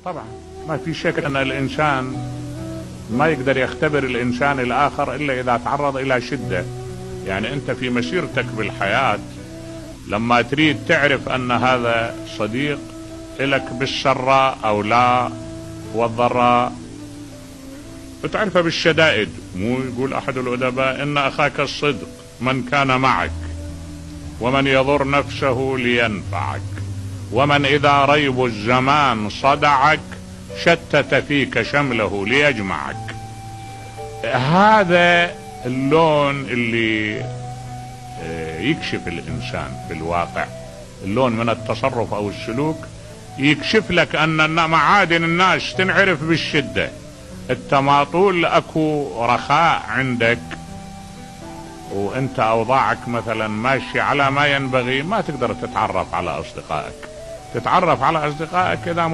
طبعا ما في شك أن الإنسان ما يقدر يختبر الإنسان الآخر إلا إذا تعرض إلى شدة. يعني أنت في مسيرتك بالحياة لما تريد تعرف أن هذا صديق لك بالسراء أو لا والضراء بتعرفه بالشدائد. مو يقول أحد الأدباء إن أخاك الصدق من كان معك، ومن يضر نفسه لينفعك، ومن إذا ريب الزمان صدعك شتت فيك شمله ليجمعك. هذا اللون اللي يكشف الإنسان بالواقع، اللون من التصرف أو السلوك يكشف لك أن معادن الناس تنعرف بالشدة. التماطول أكو رخاء عندك وانت اوضاعك مثلا ماشي على ما ينبغي، ما تقدر تتعرف على اصدقائك. تتعرف على اصدقائك اذا